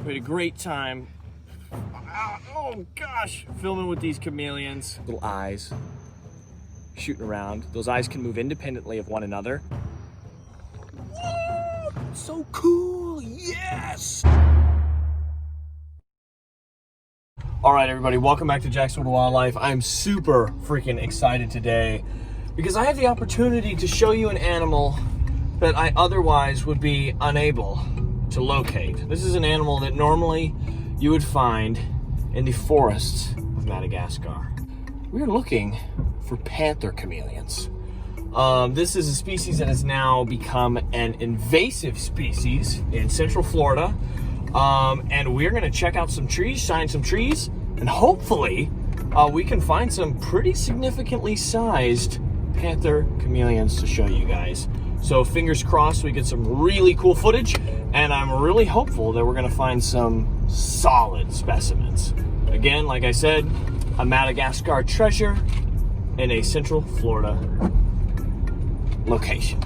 We had a great time. Oh gosh, filming with these chameleons. Little eyes shooting around. Those eyes can move independently of one another. Whoa, so cool, yes! All right, everybody, welcome back to Jacksonville Wildlife. I'm super freaking excited today because I have the opportunity to show you an animal that I otherwise would be unable to locate. This is an animal that normally you would find in the forests of Madagascar. We're looking for panther chameleons. This is a species that has now become an invasive species in Central Florida. And we're gonna check out some trees, shine some trees, and hopefully we can find some pretty significantly sized panther chameleons to show you guys. So fingers crossed we get some really cool footage, and I'm really hopeful that we're gonna find some solid specimens. Again, like I said, a Madagascar treasure in a Central Florida location.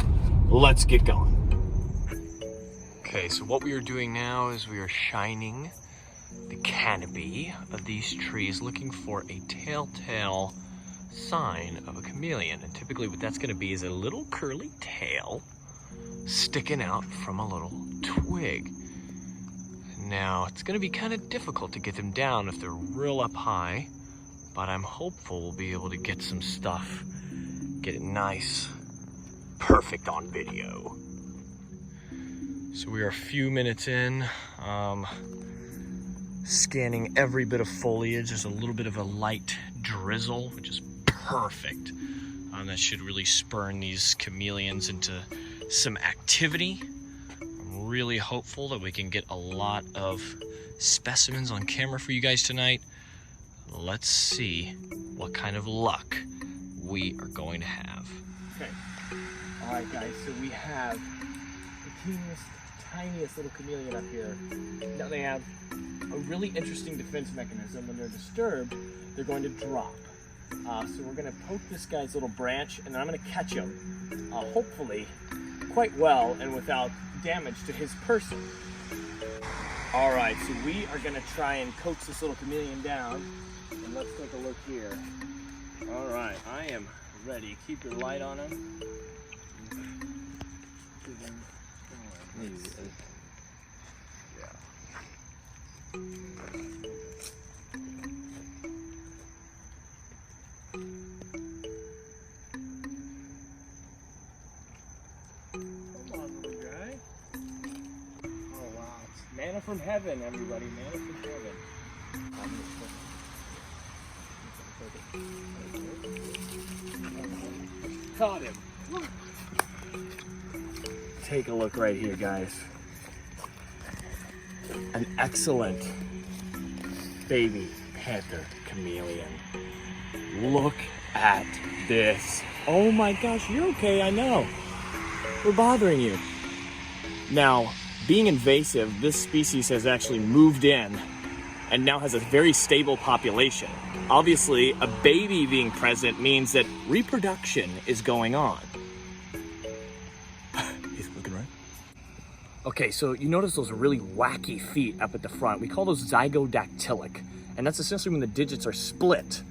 Let's get going. Okay, so what we are doing now is we are shining the canopy of these trees looking for a telltale sign of a chameleon. And typically what that's gonna be is a little curly tail sticking out from a little twig. Now, it's gonna be kind of difficult to get them down if they're real up high, but I'm hopeful we'll be able to get some stuff, get it nice, perfect on video. So we are a few minutes in, scanning every bit of foliage. There's a little bit of a light drizzle, which is perfect. That should really spurn these chameleons into some activity. I'm really hopeful that we can get a lot of specimens on camera for you guys tonight. Let's see what kind of luck we are going to have. Okay, all right guys, so we have the tiniest little chameleon up here. Now they have a really interesting defense mechanism. When they're disturbed, they're going to drop. So we're gonna poke this guy's little branch, and then I'm gonna catch him, hopefully quite well and without damage to his person. All right, so we are gonna try and coax this little chameleon down, and let's take a look here. All right, I am ready. Keep your light on him. Come on, little guy. Oh wow, it's manna from heaven, everybody. Manna from heaven. Caught him. Take a look right here, guys. An excellent baby panther chameleon. Look at this. Oh my gosh, you're okay, I know. We're bothering you. Now, being invasive, this species has actually moved in and now has a very stable population. Obviously, a baby being present means that reproduction is going on. He's looking right. Okay, so you notice those really wacky feet up at the front. We call those zygodactylic, and that's essentially when the digits are split,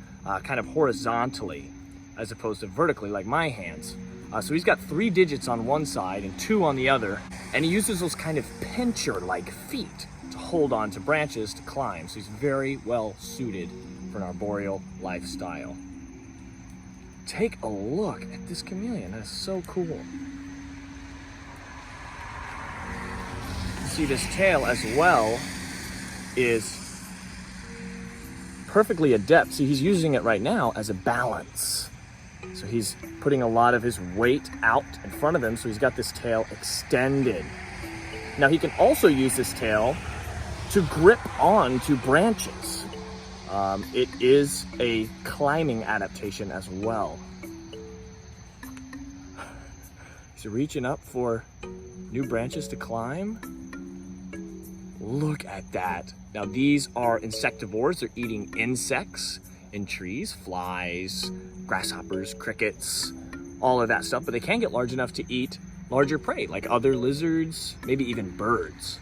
kind of horizontally, as opposed to vertically like my hands. So he's got 3 digits on one side and 2 on the other, and he uses those kind of pincher-like feet to hold on to branches to climb. So he's very well suited for an arboreal lifestyle. Take a look at this chameleon. That is so cool. You see this tail as well is perfectly adept. See, he's using it right now as a balance. So he's putting a lot of his weight out in front of him, so he's got this tail extended. Now he can also use this tail to grip on to branches. It is a climbing adaptation as well. He's reaching up for new branches to climb. Look at that. Now these are insectivores. They're eating insects in trees, flies, grasshoppers, crickets, all of that stuff, but they can get large enough to eat larger prey like other lizards, maybe even birds.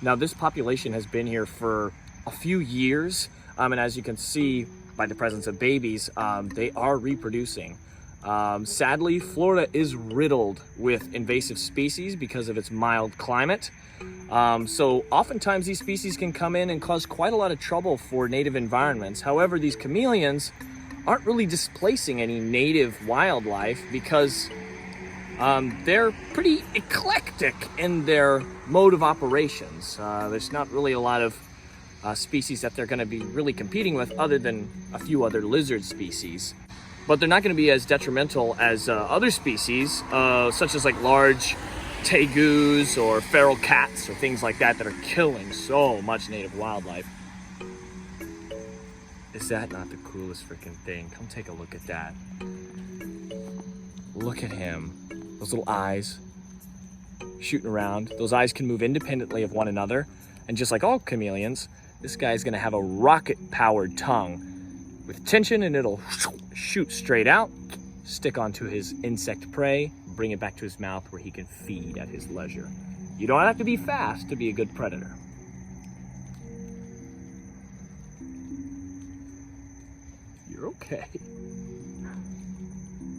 Now this population has been here for a few years, and as you can see by the presence of babies, they are reproducing. Sadly, Florida is riddled with invasive species because of its mild climate. So oftentimes these species can come in and cause quite a lot of trouble for native environments. However, these chameleons aren't really displacing any native wildlife because they're pretty eclectic in their mode of operations. There's not really a lot of species that they're going to be really competing with other than a few other lizard species. But they're not going to be as detrimental as other species, such as like large tegus or feral cats or things like that are killing so much native wildlife. Is that not the coolest freaking thing? Come take a look at that. Look at him. Those little eyes shooting around. Those eyes can move independently of one another. And just like all chameleons, this guy's gonna have a rocket-powered tongue with tension, and it'll shoot straight out, stick onto his insect prey, bring it back to his mouth where he can feed at his leisure. You don't have to be fast to be a good predator. You're okay.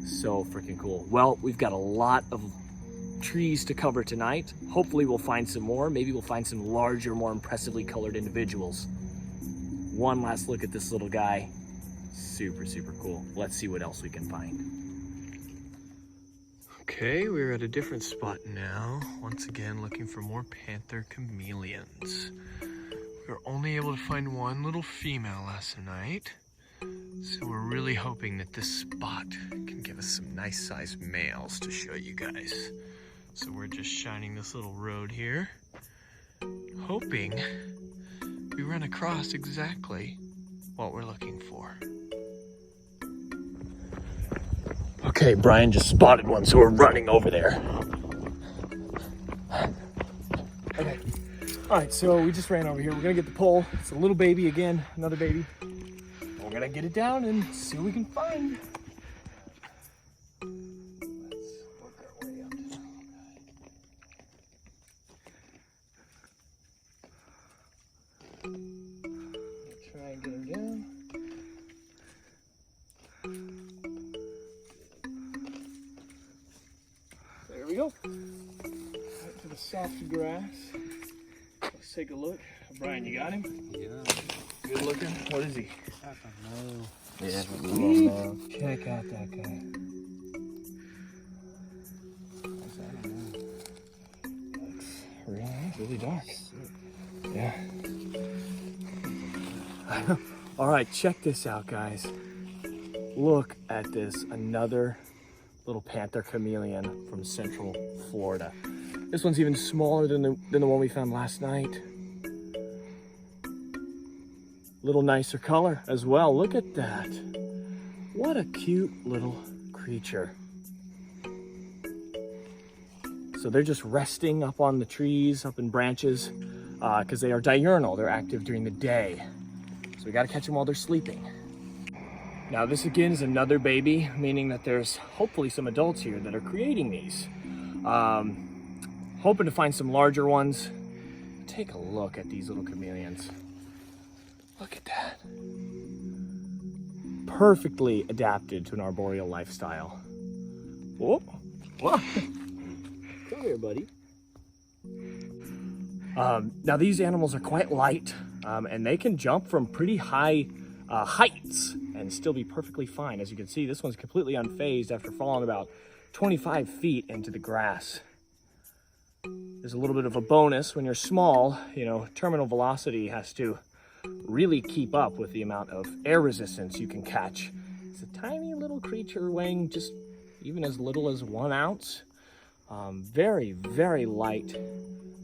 So freaking cool. Well, we've got a lot of trees to cover tonight. Hopefully we'll find some more. Maybe we'll find some larger, more impressively colored individuals. One last look at this little guy. Super, super cool. Let's see what else we can find. Okay, we're at a different spot now. Once again, looking for more panther chameleons. We were only able to find one little female last night. So we're really hoping that this spot can give us some nice sized males to show you guys. So we're just shining this little road here, hoping we run across exactly what we're looking for. Okay, Brian just spotted one, so we're running over there. Okay, all right, so we just ran over here. We're gonna get the pole. It's a little baby again, another baby. We're gonna get it down and see what we can find. Let's work our way up to this little guy. Try and get him down. There we go. Right to the soft grass. Let's take a look. Brian, you got him? Yeah. Good looking. What is he? I don't know. Yeah, sweet. Check out that guy. Looks really nice, really dark. Yeah. I know. All right, check this out, guys. Look at this. Another little panther chameleon from Central Florida. This one's even smaller than the one we found last night. Little nicer color as well. Look at that. What a cute little creature. So they're just resting up on the trees, up in branches, because they are diurnal. They're active during the day. So we got to catch them while they're sleeping. Now this again is another baby, meaning that there's hopefully some adults here that are creating these. Hoping to find some larger ones. Take a look at these little chameleons. Look at that. Perfectly adapted to an arboreal lifestyle. Whoa. Whoa. Come here, buddy. Now these animals are quite light, and they can jump from pretty high heights and still be perfectly fine. As you can see, this one's completely unfazed after falling about 25 feet into the grass. There's a little bit of a bonus when you're small. You know, terminal velocity has to really keep up with the amount of air resistance you can catch. It's a tiny little creature weighing just even as little as 1 ounce. Very, very light.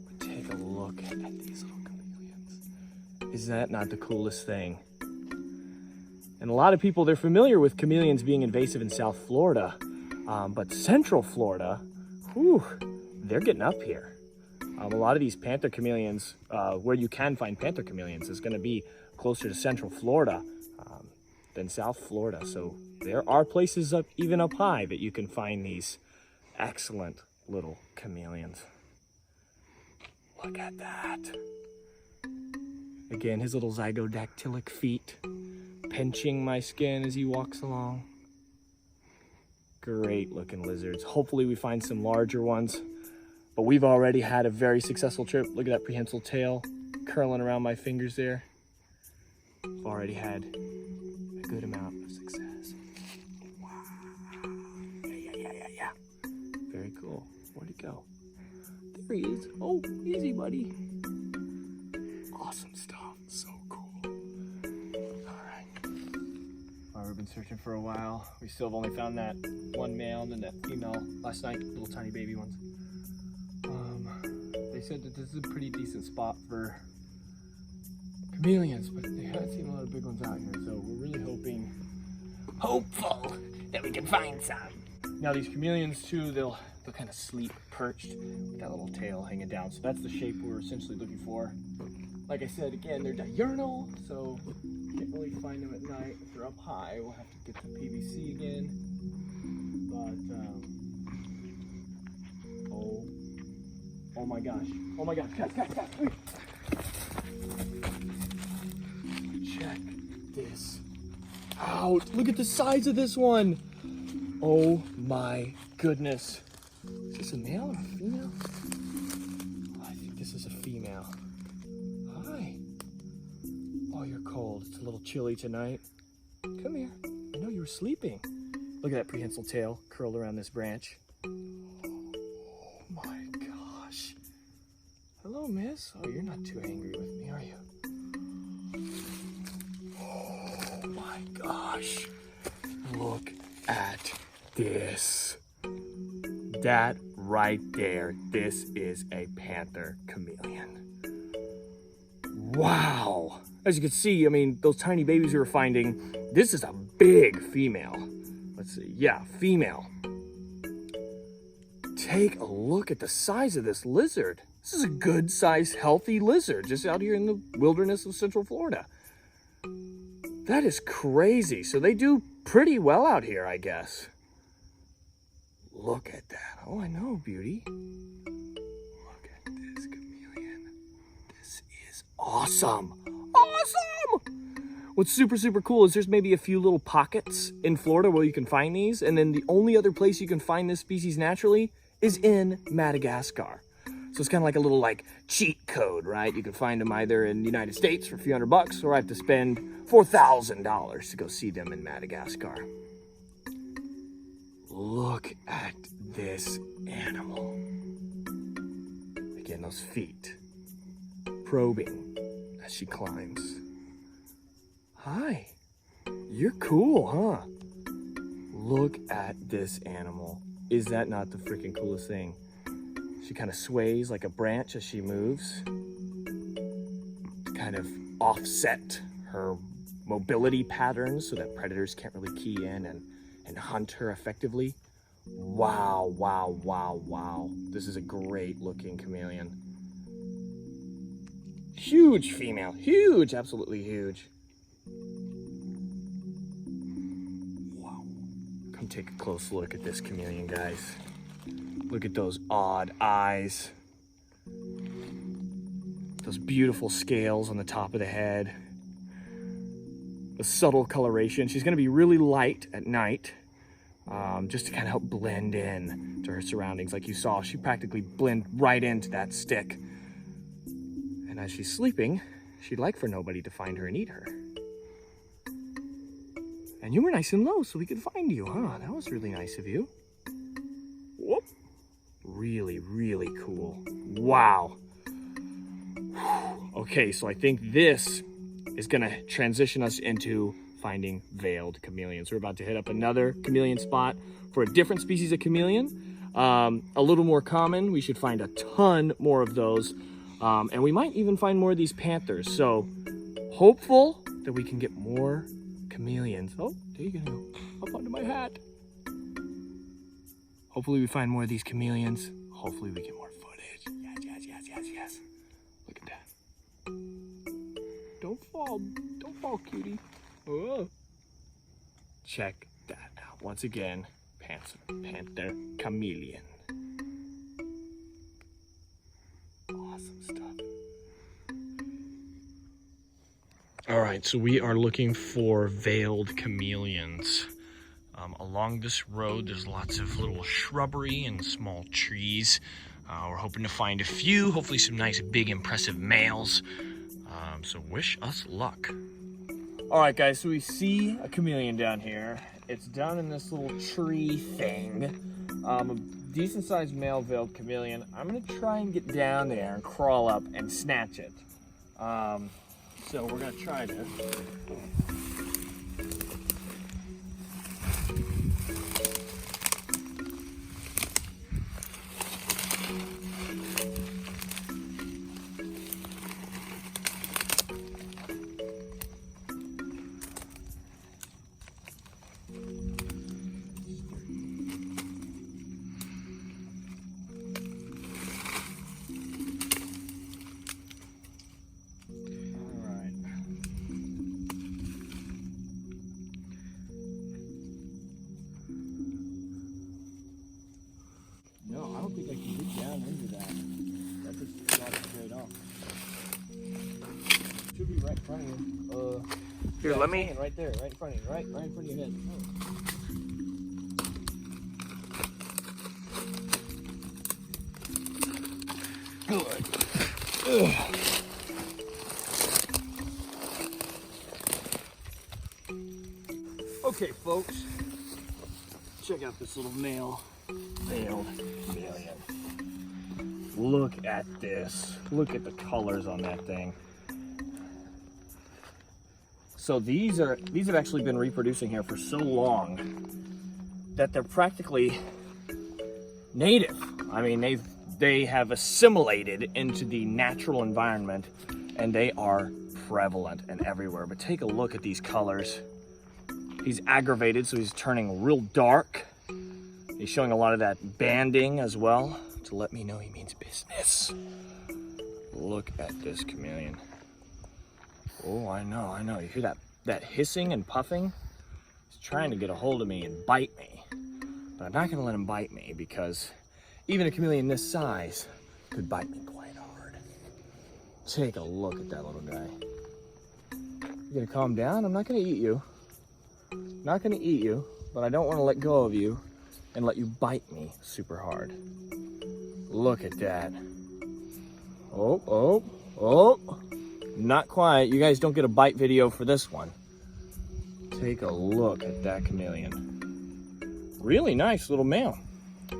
But take a look at these little chameleons. Is that not the coolest thing? And a lot of people, they're familiar with chameleons being invasive in South Florida, but Central Florida, whew, they're getting up here. A lot of these panther chameleons, where you can find panther chameleons, is going to be closer to Central Florida than South Florida. So there are places even up high that you can find these excellent little chameleons. Look at that. Again, his little zygodactylic feet pinching my skin as he walks along. Great looking lizards. Hopefully we find some larger ones, but we've already had a very successful trip. Look at that prehensile tail curling around my fingers there. We've already had a good amount of success. Wow. Yeah. Very cool. Where'd he go? There he is. Oh, easy, buddy. Awesome stuff. So cool. All right. We've been searching for a while. We still have only found that one male and then that female last night, little tiny baby ones. They said that this is a pretty decent spot for chameleons, but they haven't seen a lot of big ones out here, so we're really hopeful that we can find some. Now these chameleons too, they'll kind of sleep perched with that little tail hanging down, so that's the shape we're essentially looking for. Like I said, again, they're diurnal, so you can't really find them at night. If they're up high, we'll have to get the PVC again. But oh my gosh, guys, wait. Check this out. Look at the size of this one. Oh my goodness. Is this a male or a female? Oh, I think this is a female. Hi. Oh, you're cold. It's a little chilly tonight. Come here. I know you were sleeping. Look at that prehensile tail curled around this branch. Oh my gosh. Hello, miss. Oh, you're not too angry with me, are you? Oh my gosh. Look at this. That right there, this is a panther chameleon. Wow. As you can see, I mean, those tiny babies we were finding, this is a big female. Let's see, yeah, female. Take a look at the size of this lizard. This is a good sized, healthy lizard just out here in the wilderness of Central Florida. That is crazy. So they do pretty well out here, I guess. Look at that. Oh, I know, beauty. Look at this chameleon. This is awesome. Awesome! What's super cool is there's maybe a few little pockets in Florida where you can find these, and then the only other place you can find this species naturally is in Madagascar. So it's kind of like a little cheat code, right? You can find them either in the United States for a few $100, or I have to spend $4,000 to go see them in Madagascar. Look at this animal. Again, those feet probing as she climbs. Hi, you're cool, huh? Look at this animal. Is that not the freaking coolest thing? She kind of sways like a branch as she moves. Kind of offset her mobility patterns so that predators can't really key in and hunt her effectively. Wow. This is a great looking chameleon. Huge female, huge, absolutely huge. Wow. Come take a close look at this chameleon, guys. Look at those odd eyes. Those beautiful scales on the top of the head. The subtle coloration. She's gonna be really light at night, just to kind of help blend in to her surroundings. Like you saw, she practically blend right into that stick. And as she's sleeping, she'd like for nobody to find her and eat her. And you were nice and low so we could find you, huh? That was really nice of you. Whoop. Really cool. Wow. Okay, so I think this is gonna transition us into finding veiled chameleons. We're about to hit up another chameleon spot for a different species of chameleon. A little more common. We should find a ton more of those. And we might even find more of these panthers. So hopeful that we can get more chameleons. Oh, there you go. Up onto my hat. Hopefully we find more of these chameleons. Hopefully we get more footage. Yes. Look at that. Don't fall, cutie. Oh. Check that out. Once again, panther chameleon. Awesome stuff. All right, so we are looking for veiled chameleons. Along this road, there's lots of little shrubbery and small trees. We're hoping to find a few, hopefully some nice, big, impressive males. So wish us luck. All right, guys, so we see a chameleon down here. It's down in this little tree thing. A decent-sized male veiled chameleon. I'm gonna try and get down there and crawl up and snatch it. So we're gonna try this. I don't think I can get down into that. That just got it straight off. Should be right in front of you. Here, yeah, let me. Right there, right in front of you, right in front of your head. Oh. Good. Okay, folks. Check out this little male veiled chameleon. Look at this. Look at the colors on that thing. So these have actually been reproducing here for so long that they're practically native. I mean, they have assimilated into the natural environment, and they are prevalent and everywhere. But take a look at these colors. He's aggravated, so he's turning real dark. He's showing a lot of that banding as well to let me know he means business. Look at this chameleon. Oh, I know. You hear that hissing and puffing? He's trying to get a hold of me and bite me. But I'm not gonna let him bite me because even a chameleon this size could bite me quite hard. Take a look at that little guy. You gonna calm down? I'm not gonna eat you. Not gonna eat you, but I don't wanna let go of you and let you bite me super hard. Look at that. Oh. Not quiet. You guys don't get a bite video for this one. Take a look at that chameleon. Really nice little male. Oh,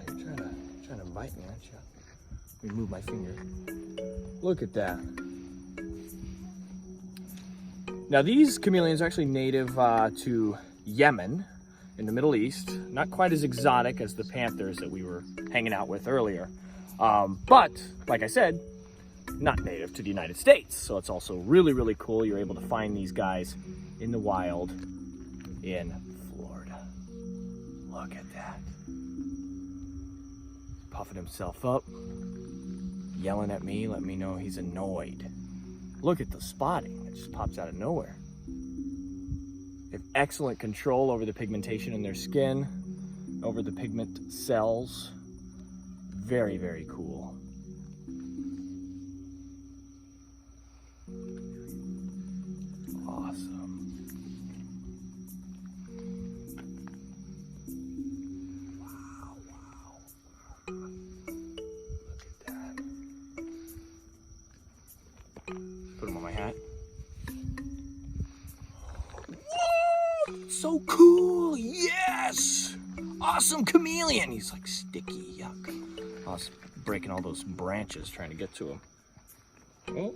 you're trying to bite me, aren't you? Let me move my finger. Look at that. Now these chameleons are actually native to Yemen in the Middle East. Not quite as exotic as the panthers that we were hanging out with earlier. But, like I said, not native to the United States. So it's also really, really cool. You're able to find these guys in the wild in Florida. Look at that. Puffing himself up, yelling at me, let me know he's annoyed. Look at the spotting. It just pops out of nowhere. They have excellent control over the pigmentation in their skin, over the pigment cells. Very, very cool. Awesome. Wow. Look at that. Put him on my hat. Whoa! So cool! Yes! Awesome chameleon! He's like sticky, yuck. I was breaking all those branches trying to get to him. Oh,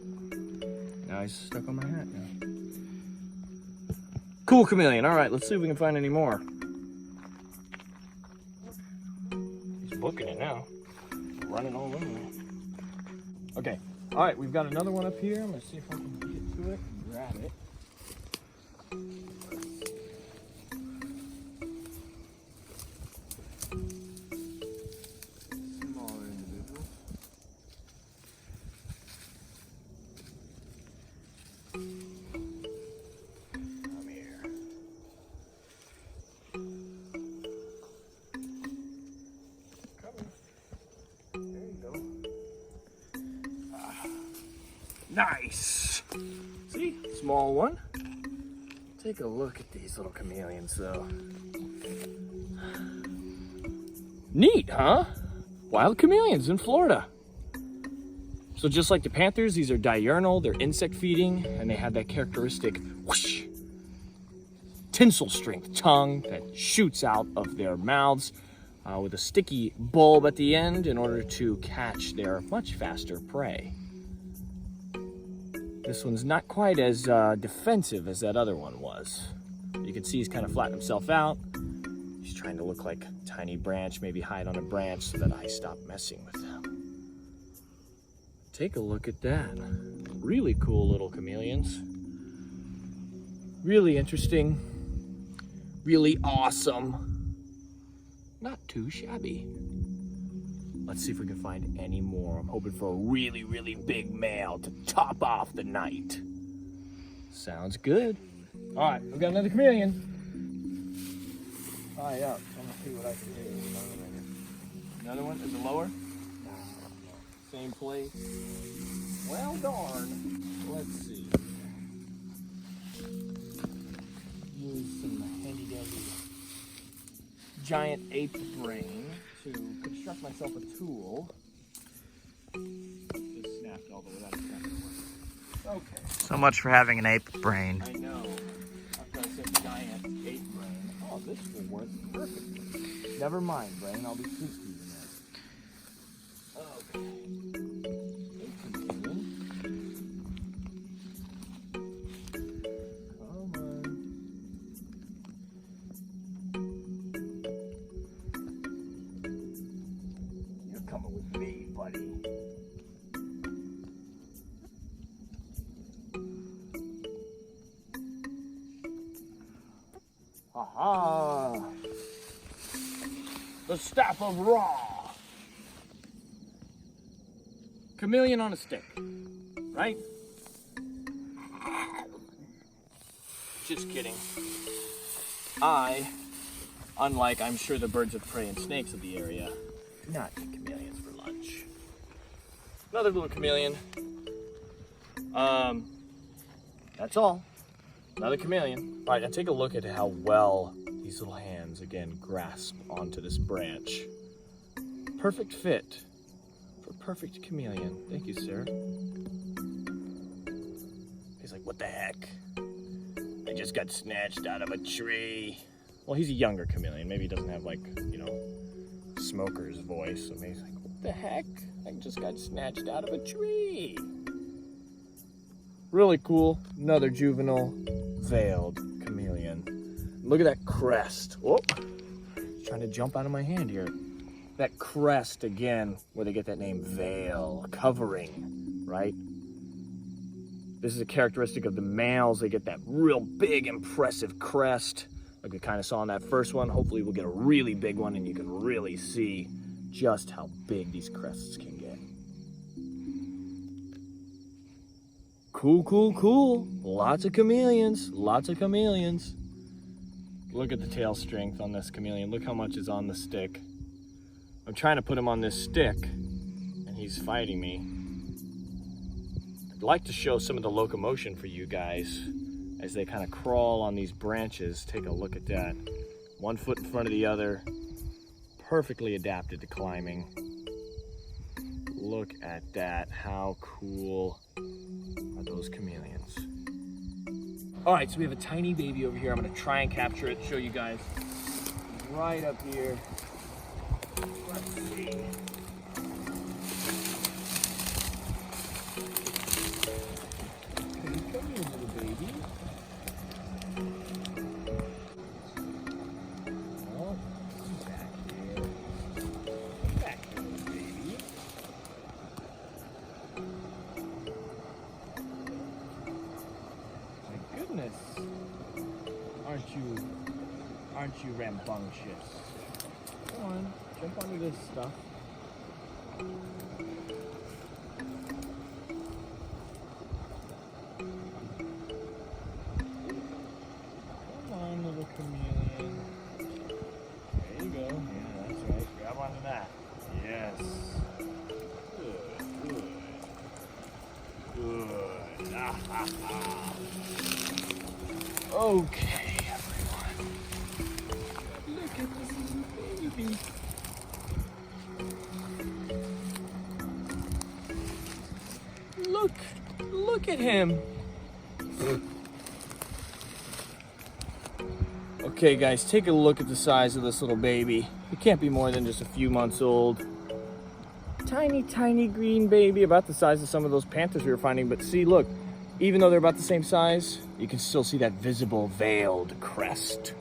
now he's stuck on my hat now. Cool chameleon. All right, let's see if we can find any more. He's booking it now. Running all over me. Okay. All right, we've got another one up here. I'm gonna see if I can get to it and grab it. Nice. See, small one. Take a look at these little chameleons though. Neat, huh? Wild chameleons in Florida. So just like the panthers, these are diurnal, they're insect feeding, and they have that characteristic whoosh, tinsel strength tongue that shoots out of their mouths with a sticky bulb at the end in order to catch their much faster prey. This one's not quite as defensive as that other one was. You can see he's kind of flattened himself out. He's trying to look like a tiny branch, maybe hide on a branch so that I stop messing with them. Take a look at that. Really cool little chameleons. Really interesting. Really awesome. Not too shabby. Let's see if we can find any more. I'm hoping for a really, really big male to top off the night. Sounds good. All right, we've got another chameleon. High up. I'm gonna see what I can do. Another one? Is it lower? Same place. Well, darn. Let's see. Use some handy dandy giant ape brain to construct myself a tool. Just snapped all the way out of the Okay. So much for having an ape brain. I know. I've got a giant ape brain. Oh, this will work perfectly. Never mind, brain. I'll be sweet to you now. Okay. Coming with me, buddy. Aha! The staff of Ra. Chameleon on a stick, right? Just kidding. I, unlike I'm sure the birds of prey and snakes of the area, do not eat chameleons for lunch. Another little chameleon. That's all. Another chameleon. All right, now take a look at how well these little hands, again, grasp onto this branch. Perfect fit for perfect chameleon. Thank you, sir. He's like, what the heck? I just got snatched out of a tree. Well, he's a younger chameleon. Maybe he doesn't have, like, you know, smoker's voice. So maybe he's like, what the heck? I just got snatched out of a tree. Really cool. Another juvenile veiled chameleon. Look at that crest. Whoop. He's trying to jump out of my hand here. That crest again, where they get that name veil, covering, right? This is a characteristic of the males. They get that real big, impressive crest. Like we kind of saw in that first one. Hopefully we'll get a really big one and you can really see just how big these crests can get. Cool, cool, cool. Lots of chameleons. Lots of chameleons. Look at the tail strength on this chameleon. Look how much is on the stick. I'm trying to put him on this stick and he's fighting me. I'd like to show some of the locomotion for you guys as they kind of crawl on these branches. Take a look at that. One foot in front of the other. Perfectly adapted to climbing. Look at that. How cool are those chameleons? All right, so we have a tiny baby over here. I'm gonna try and capture it, show you guys. Right up here. Let's see. Come here, little baby. Oh, back here. Back here, little baby. My goodness. Aren't you rambunctious? Come on, jump onto this stuff. Little chameleon. There you go. Yeah, that's right. Grab onto that. Yes. Good, good. Good. Ah, ha, Okay, everyone. Look at this little baby. Look at him. Okay, guys, take a look at the size of this little baby. It can't be more than just a few months old. Tiny, tiny green baby, about the size of some of those panthers we were finding. But see, look, even though they're about the same size, you can still see that visible veiled crest.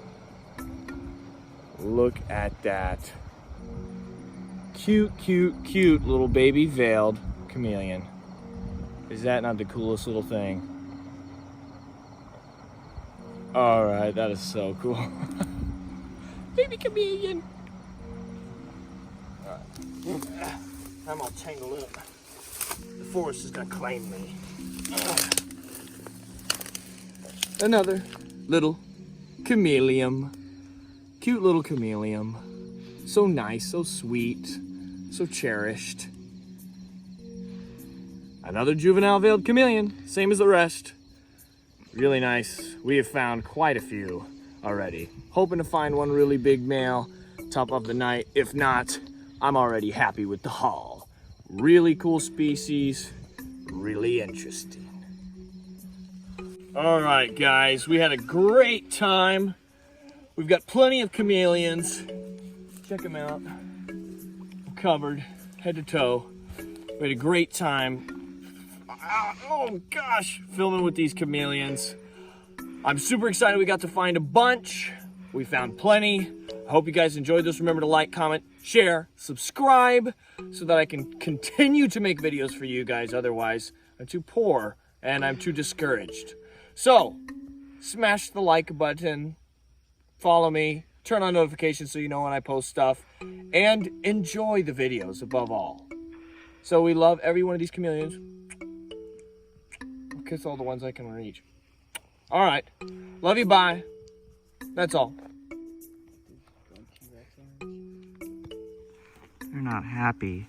Look at that. Cute, cute, cute little baby veiled chameleon. Is that not the coolest little thing? All right, that is so cool. Baby chameleon. All right. I'm all tangled up. The forest is gonna claim me. Another little chameleon. Cute little chameleon. So nice, so sweet, so cherished. Another juvenile veiled chameleon, same as the rest. Really nice. We have found quite a few already. Hoping to find one really big male, top of the night. If not, I'm already happy with the haul. Really cool species, really interesting. All right, guys, we had a great time. We've got plenty of chameleons. Check them out. I'm covered head to toe. We had a great time. Oh gosh, filming with these chameleons. I'm super excited we got to find a bunch. We found plenty. I hope you guys enjoyed this. Remember to like, comment, share, subscribe so that I can continue to make videos for you guys. Otherwise, I'm too poor and I'm too discouraged. So, smash the like button, follow me, turn on notifications so you know when I post stuff, and enjoy the videos above all. So we love every one of these chameleons. I'll kiss all the ones I can reach. All right. Love you, bye. That's all. You're not happy.